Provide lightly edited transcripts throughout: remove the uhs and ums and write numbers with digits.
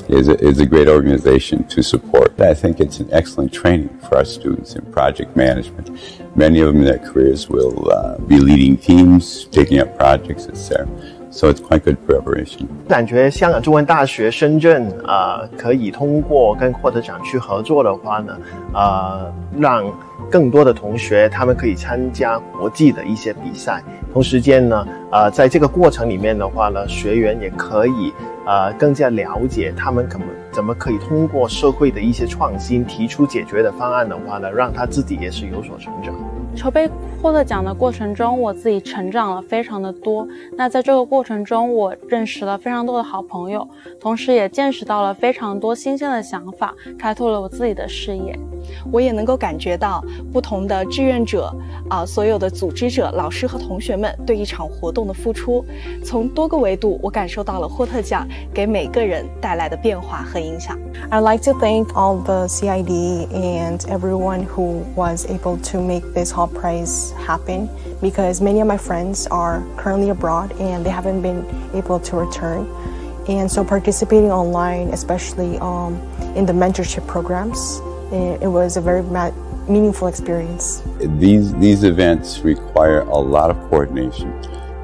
is a great organization to support. I think it's an excellent training for our students in project management. Many of them in their careers will be leading teams, taking up projects, etc. So it's quite good preparation. 感觉香港中文大学深圳可以通过跟获得奖去合作的话呢，让更多的同学他们可以参加国际的一些比赛。同时间呢，在这个过程里面的话呢，学员也可以更加了解他们怎么可以通过社会的一些创新提出解决的方案的话呢，让他自己也是有所成长。筹备获得奖的过程中，我自己成长了非常的多。那在这个过程中，我认识了非常多的好朋友，同时也见识到了非常多新鲜的想法，开拓了我自己的视野。我也能够感觉到不同的志愿者所有的组织者、老师和同学们对一场活动的付出。从多个维度，我感受到了霍特奖给每个人带来的变化和影响。I'd like to thank all the CID and everyone who was able to make this Hult Prize happen, because many of my friends are currently abroad and they haven't been able to return. And so participating online, especially in the mentorship programs, it was a very meaningful experience. These events require a lot of coordination,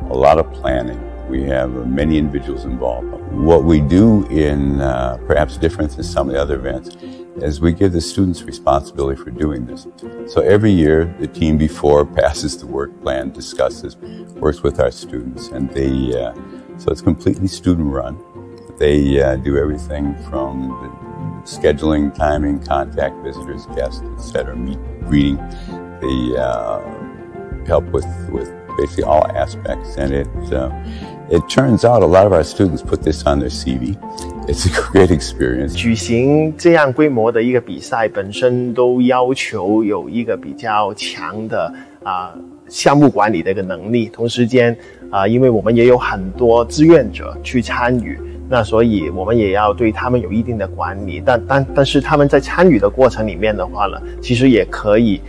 a lot of planning. We have many individuals involved. What we do in perhaps different than some of the other events is we give the students responsibility for doing this. So every year the team before passes the work plan, discusses, works with our students, and so it's completely student run. They do everything from the scheduling, timing, contact visitors, guests, etc., greeting. They help with basically all aspects, and it turns out a lot of our students put this on their CV. It's a great experience. 举行这样规模的一个比赛本身都要求有一个比较强的项目管理的一个能力，同时间因为我们也有很多志愿者去参与。那所以我们也要对他们有一定的管理，但是他们在参与的过程里面的话呢，其实也可以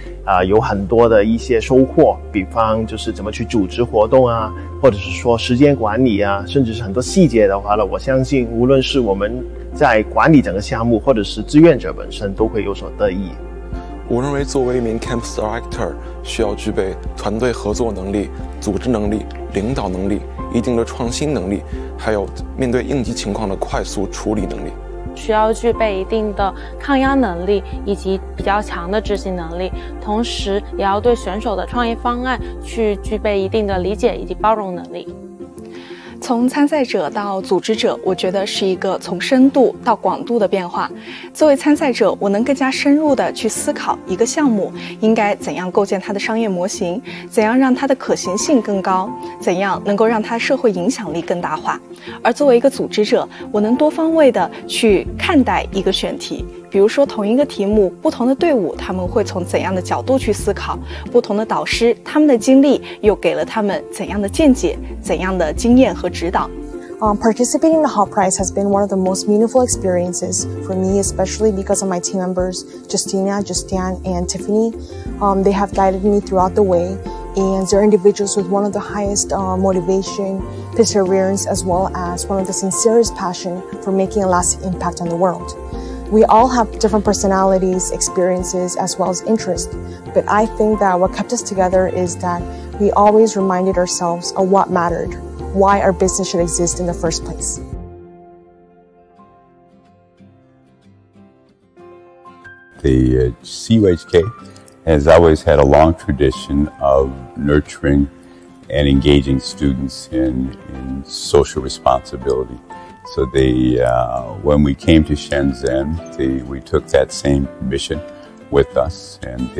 有很多的一些收获，比方就是怎么去组织活动啊，或者是说时间管理啊，甚至是很多细节的话呢，我相信无论是我们在管理整个项目，或者是志愿者本身都会有所得益。我认为作为一名 Campus Director， 需要具备团队合作能力、组织能力、领导能力、一定的创新能力，还有面对应急情况的快速处理能力。需要具备一定的抗压能力以及比较强的执行能力，同时也要对选手的创业方案去具备一定的理解以及包容能力。从参赛者到组织者，我觉得是一个从深度到广度的变化。作为参赛者，我能更加深入地去思考一个项目应该怎样构建它的商业模型，怎样让它的可行性更高，怎样能够让它社会影响力更大化。而作为一个组织者，我能多方位地去看待一个选题。比如说同一个题目，不同的队伍他们会从怎样的角度去思考，不同的导师他们的经历又给了他们怎样的见解，怎样的经验和指导。Participating in the Hult Prize has been one of the most meaningful experiences for me, especially because of my team members, Justina, Justian, and Tiffany. They have guided me throughout the way, and they're individuals with one of the highest motivation, perseverance, as well as one of the sincerest passion for making a lasting impact on the world. We all have different personalities, experiences, as well as interests, but I think that what kept us together is that we always reminded ourselves of what mattered, why our business should exist in the first place. The CUHK has always had a long tradition of nurturing and engaging students in social responsibility. So when we came to Shenzhen, we took that same mission with us, and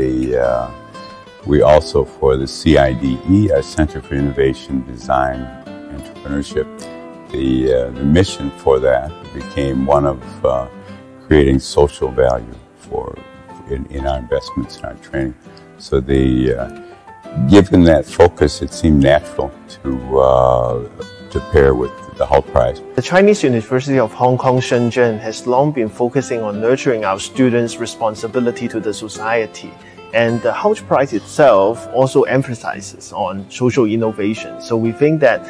we also, for the CIDE, our Center for Innovation, Design, Entrepreneurship, the mission for that became one of creating social value in our investments and our training. So given that focus, it seemed natural to pair with the Hult Prize. The Chinese University of Hong Kong-Shenzhen has long been focusing on nurturing our students' responsibility to the society. And the Hult Prize itself also emphasizes on social innovation. So we think that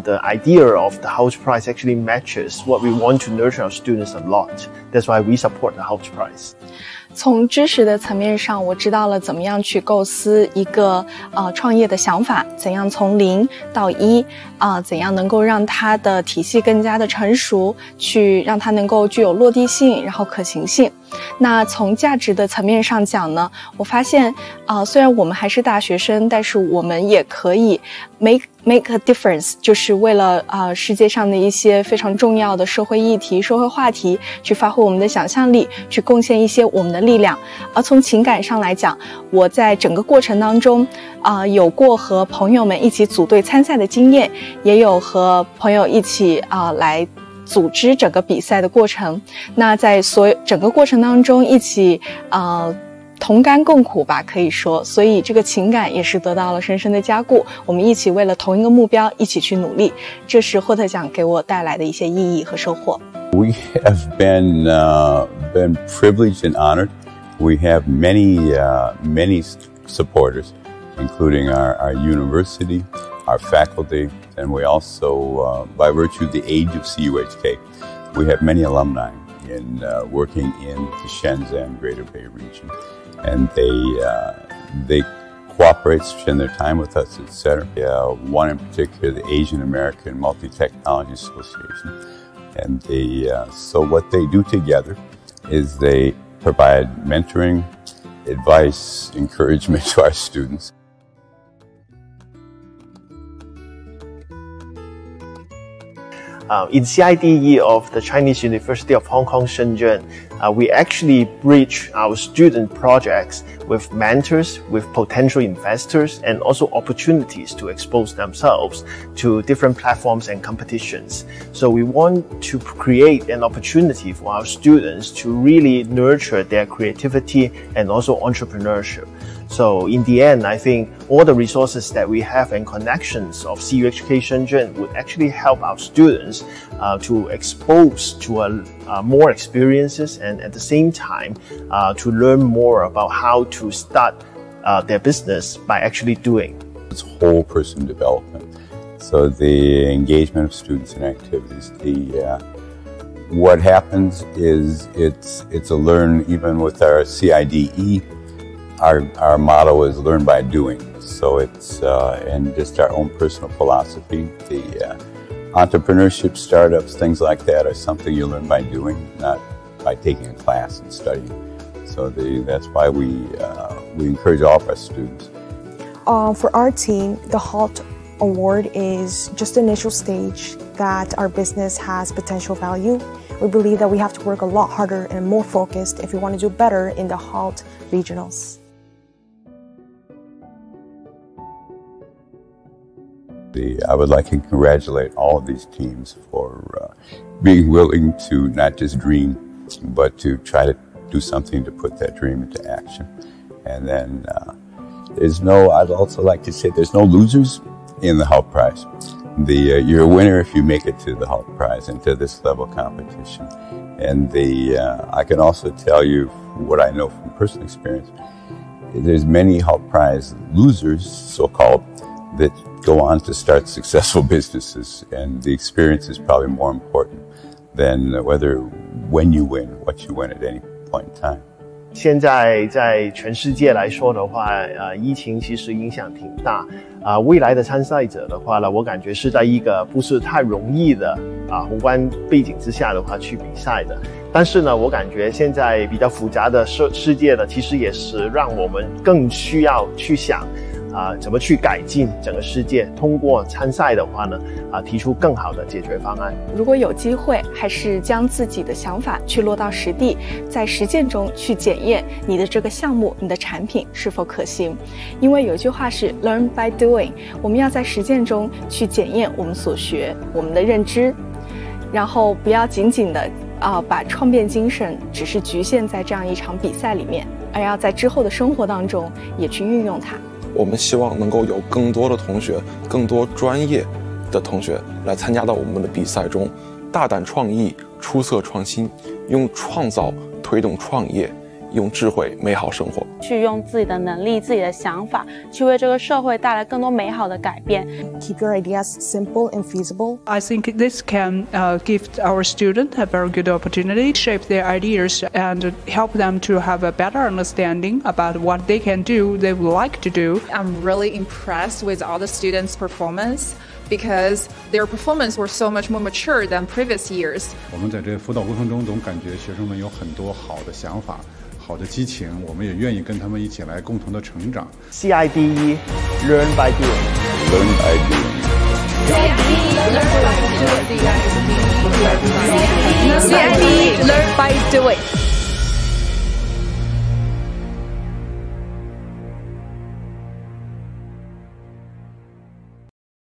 the idea of the Hult Prize actually matches what we want to nurture our students a lot. That's why we support the Hult Prize. 从知识的层面上，我知道了怎么样去构思一个创业的想法，怎样从0到1怎样能够让它的体系更加的成熟，去让它能够具有落地性，然后可行性。那从价值的层面上讲呢，我发现虽然我们还是大学生，但是我们也可以 make a difference， 就是为了世界上的一些非常重要的社会议题、社会话题，去发挥我们的想象力，去贡献一些我们的力量。而从情感上来讲，我在整个过程当中有过和朋友们一起组队参赛的经验，也有和朋友一起来组织整个比赛的过程。那在整个过程当中一起同甘共苦吧，可以说，所以这个情感也是得到了深深的加固。我们一起为了同一个目标一起去努力，这是霍特奖给我带来的一些意义和收获。We have been privileged and honored. We have many supporters, including our university, our faculty, and we also, by virtue of the age of CUHK, we have many alumni in working in the Shenzhen Greater Bay region, and they cooperate, spend their time with us, etc. One in particular, the Asian American Multi-Technology Association, and so what they do together is they provide mentoring, advice, encouragement to our students. In CIDE of the Chinese University of Hong Kong, Shenzhen, we actually bridge our student projects with mentors, with potential investors, and also opportunities to expose themselves to different platforms and competitions. So we want to create an opportunity for our students to really nurture their creativity and also entrepreneurship. So in the end, I think all the resources that we have and connections of CUHK-Shenzhen would actually help our students to expose to more experiences and at the same time to learn more about how to start their business by actually doing. It's whole person development. So the engagement of students in activities, what happens is it's a learn. Even with our CIDE, our motto is learn by doing. So it's and just our own personal philosophy. The entrepreneurship, startups, things like that are something you learn by doing, not by taking a class and studying. So that's why we encourage all of our students. For our team, the Hult Award is just the initial stage that our business has potential value. We believe that we have to work a lot harder and more focused if we want to do better in the Hult regionals. I would like to congratulate all of these teams for being willing to not just dream, but to try to do something to put that dream into action. And then I'd also like to say there's no losers in the Hult Prize. You're a winner if you make it to the Hult Prize and to this level of competition. And I can also tell you what I know from personal experience. There's many Hult Prize losers, so-called, that go on to start successful businesses, and the experience is probably more important than when you win, what you win at any point in time. 现在在全世界来说的话，疫情其实影响挺大。未来的参赛者的话呢，我感觉是在一个不是太容易的宏观背景之下的话去比赛的。但是呢，我感觉现在比较复杂的世界呢，其实也是让我们更需要去想。怎么去改进整个世界？通过参赛的话呢，提出更好的解决方案。如果有机会，还是将自己的想法去落到实地，在实践中去检验你的这个项目、你的产品是否可行。因为有句话是 "Learn by doing"， 我们要在实践中去检验我们所学、我们的认知，然后不要仅仅的把创变精神只是局限在这样一场比赛里面，而要在之后的生活当中也去运用它。我们希望能够有更多的同学，更多专业的同学来参加到我们的比赛中，大胆创意，出色创新，用创造推动创业，用智慧美好生活。去用自己的能力、自己的想法，去为这个社会带来更多美好的改变。Keep your ideas simple and feasible. I think this can give our students a very good opportunity to shape their ideas and help them to have a better understanding about what they can do, they would like to do. I'm really impressed with all the students' performance because their performance were so much more mature than previous years. 我们在这辅导过程中总感觉学生们有很多好的想法，好的激情，我们也愿意跟他们一起来共同的成长。CIDE Learn by Doing. Learn by doing. CIDE Learn by Doing.